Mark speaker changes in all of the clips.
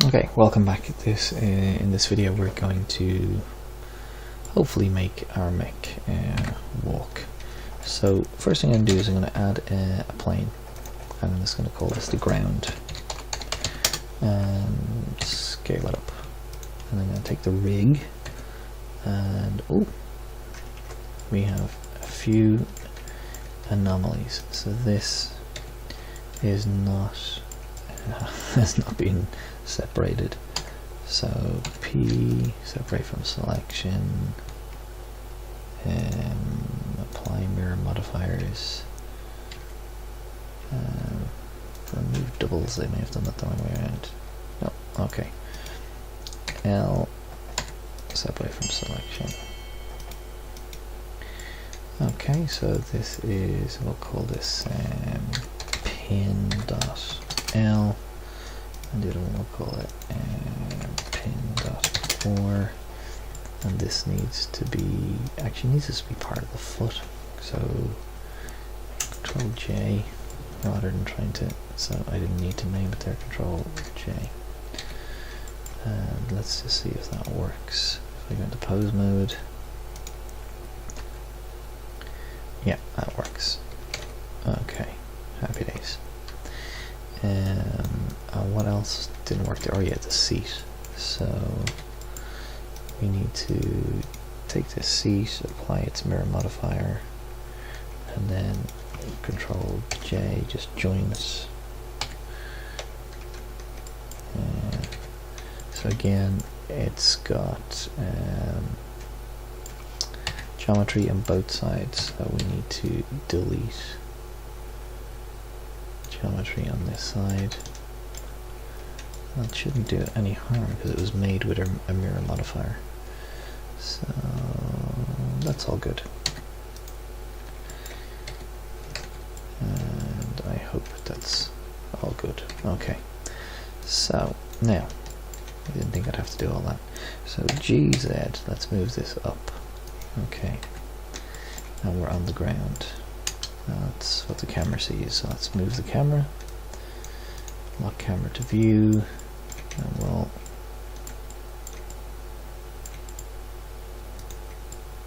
Speaker 1: Okay, welcome back. In this video we're going to hopefully make our mech walk. So first thing I'm going to do is I'm going to add a plane, and I'm just going to call this the ground and scale it up. And I'm going to take the rig, and we have a few anomalies. So this is not has not been separated. So P, separate from selection, apply mirror modifiers, remove doubles. They may have done that the wrong way around. No, okay. L, separate from selection. Okay, so this is, we'll call this pin dot L, and the other one we'll call it pin dot or, and this needs to be, actually needs to be part of the foot, so Control J rather than trying to, so I didn't need to name it there, Control J, and let's just see if that works. If I go into pose mode, yeah, that works. Okay, happy days. What else didn't work there? Oh yeah, the seat. So we need to take this seat, apply its mirror modifier, and then Control J just joins. So again, it's got geometry on both sides, so we need to delete geometry on this side. That shouldn't do it any harm because it was made with a mirror modifier, so that's all good. And I hope that's all good. Okay, so now I didn't think I'd have to do all that. So GZ, let's move this up. Okay, now we're on the ground. That's what the camera sees, so let's move the camera, lock camera to view, and we'll,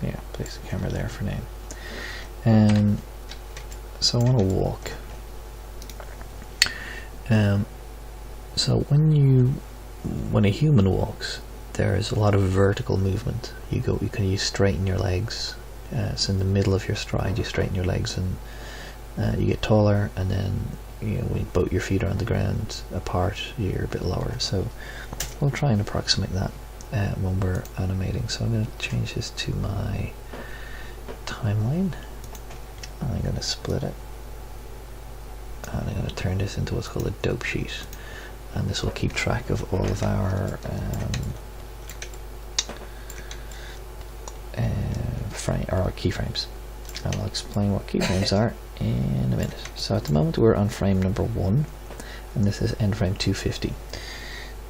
Speaker 1: yeah, place the camera there for now. And so I want to walk. So when a human walks, there is a lot of vertical movement. You can straighten your legs. So in the middle of your stride, you straighten your legs, and you get taller. And then, when both your feet are on the ground apart, you're a bit lower. So we'll try and approximate that when we're animating. So I'm going to change this to my timeline, and I'm going to split it, and I'm going to turn this into what's called a dope sheet, and this will keep track of all of our keyframes. And I'll explain what keyframes are in a minute. So at the moment we're on frame number 1, and this is end frame 250.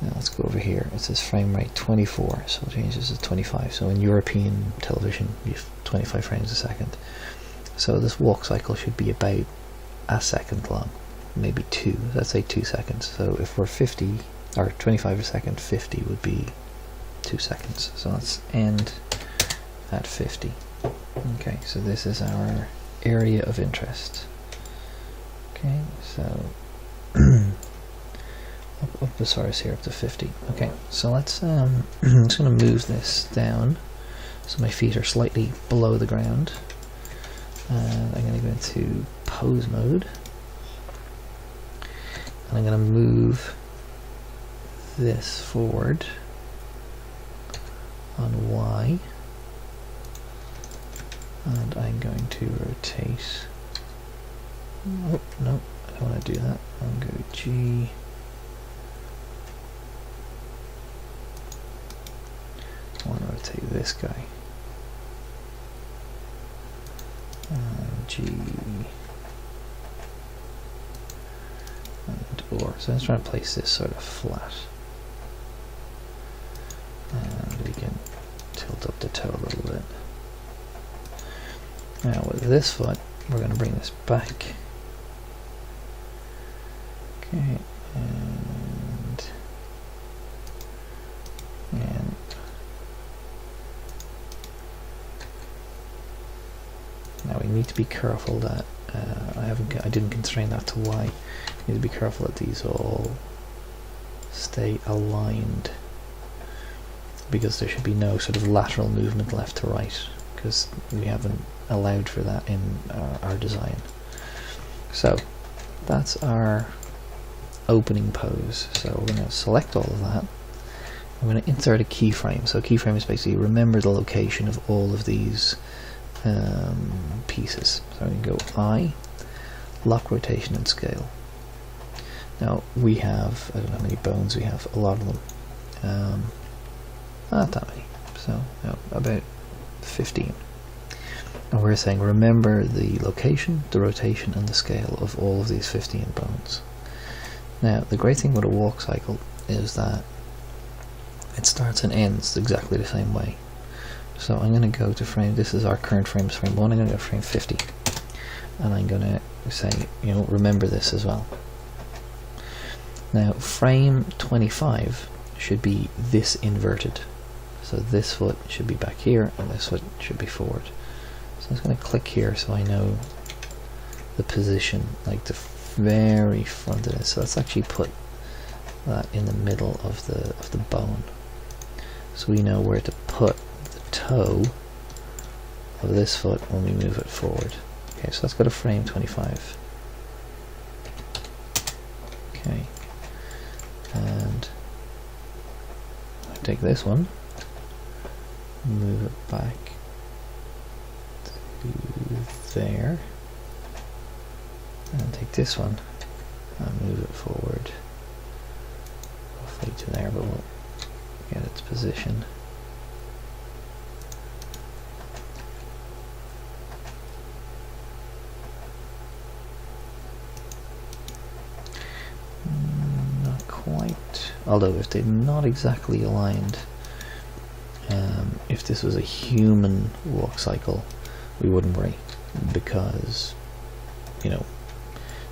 Speaker 1: Now let's go over here. It says frame rate 24, so we'll change this to 25. So in European television you have 25 frames a second. So this walk cycle should be about a second long, maybe 2. Let's say 2 seconds. So if we're 50 or 25 a second, 50 would be 2 seconds. So let's end at 50. Okay, so this is our area of interest. Okay, so up the source here up to 50. Okay, so let's I'm just going to move this down so my feet are slightly below the ground, and I'm going to go into pose mode, and I'm going to move this forward on Y, and I'm going to rotate. Oh no, I don't want to do that. I'm going to go G, I want to rotate this guy, and G, and or. So I'm trying to place this sort of flat, and we can tilt up the toe a little bit. Now with this foot, we're going to bring this back. Okay, and you need to be careful that I didn't constrain that to Y. You need to be careful that these all stay aligned, because there should be no sort of lateral movement left to right, because we haven't allowed for that in our design. So that's our opening pose. So we're going to select all of that. I'm going to insert a keyframe. So keyframe is basically remember the location of all of these pieces. So we can go I, lock rotation and scale. Now we have, I don't know how many bones we have, a lot of them. Not that many, so no, about 15. And we're saying remember the location, the rotation and the scale of all of these 15 bones. Now the great thing with a walk cycle is that it starts and ends exactly the same way. So I'm going to go to frame, this is our current frame, frame 1, I'm going to go to frame 50. And I'm going to say, you know, remember this as well. Now frame 25 should be this inverted. So this foot should be back here and this foot should be forward. So I'm just going to click here so I know the position, like the very front of this. So let's actually put that in the middle of the bone, so we know where to put the toe of this foot when we move it forward. Okay, so let's go to frame 25. Okay, and I take this one, move it back to there, and take this one and move it forward roughly to there, but we'll get its position. Not quite, although if they're not exactly aligned, if this was a human walk cycle, we wouldn't worry, because, you know,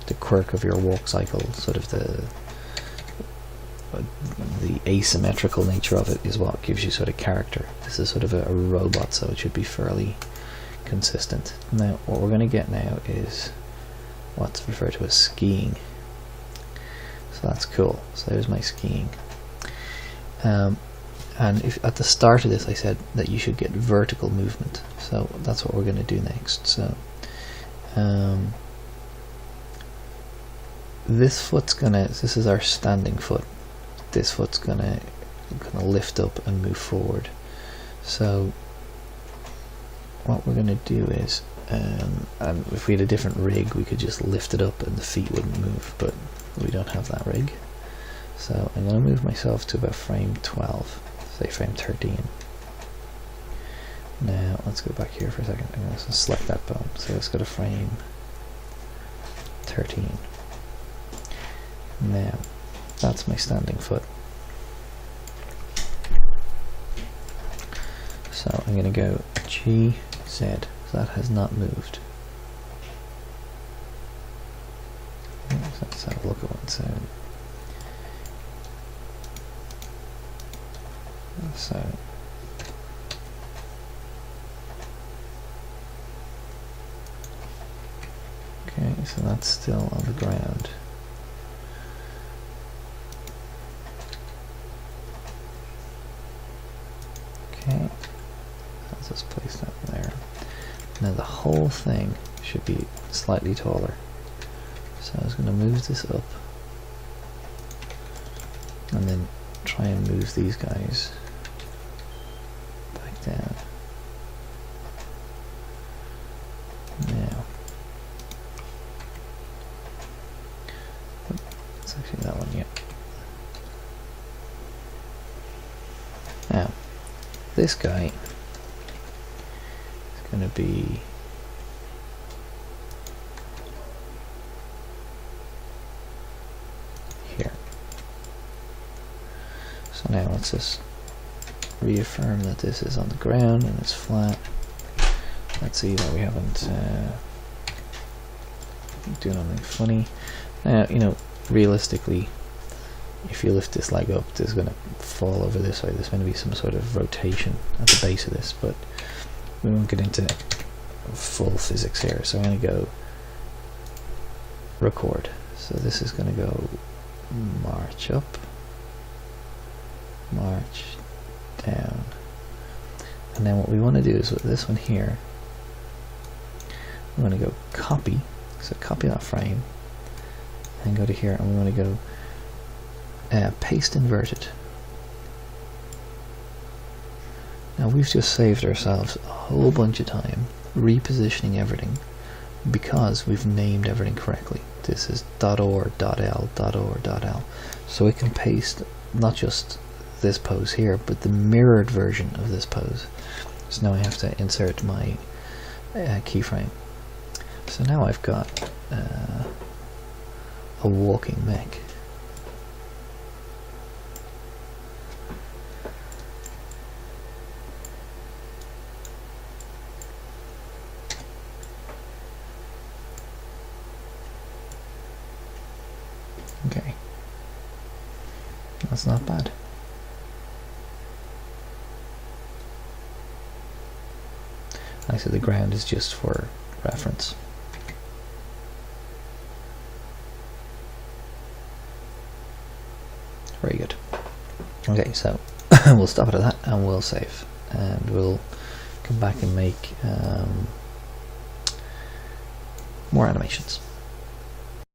Speaker 1: the quirk of your walk cycle, sort of the asymmetrical nature of it, is what gives you sort of character. This is sort of a robot, so it should be fairly consistent. Now what we're going to get now is what's referred to as skiing. So that's cool. So there's my skiing. And if at the start of this I said that you should get vertical movement, so that's what we're going to do next. So this foot's gonna, this is our standing foot, this foot's gonna lift up and move forward. So what we're gonna do is, and if we had a different rig we could just lift it up and the feet wouldn't move, but we don't have that rig. So I'm gonna move myself to about frame 12, say frame 13. Now let's go back here for a second. I'm going to select that bone. So let's go to frame 13. Now that's my standing foot. So I'm going to go G, Z. So that has not moved. Let's have a look at one soon. So okay, so that's still on the ground. Okay, let's just place that there. Now the whole thing should be slightly taller. So I was going to move this up and then try and move these guys back down. Now, it's actually that one, yeah. Now, this guy is going to be here. So now let's just reaffirm that this is on the ground and it's flat. Let's see that we haven't doing anything funny. You know, realistically, if you lift this leg up, this is going to fall over this way. There's going to be some sort of rotation at the base of this, but we won't get into full physics here. So I'm going to go record. So this is going to go march up, march down, and then what we want to do is with this one here, we're going to go copy. So copy that frame, and go to here, and we want to go paste inverted. Now we've just saved ourselves a whole bunch of time repositioning everything because we've named everything correctly. This is .or, .l, .or, .l. So we can paste not just this pose here, but the mirrored version of this pose. So now I have to insert my keyframe. So now I've got a walking mech. Okay, that's not bad. Like I said, the ground is just for reference. Very good. Okay, so we'll stop it at that and we'll save, and we'll come back and make more animations.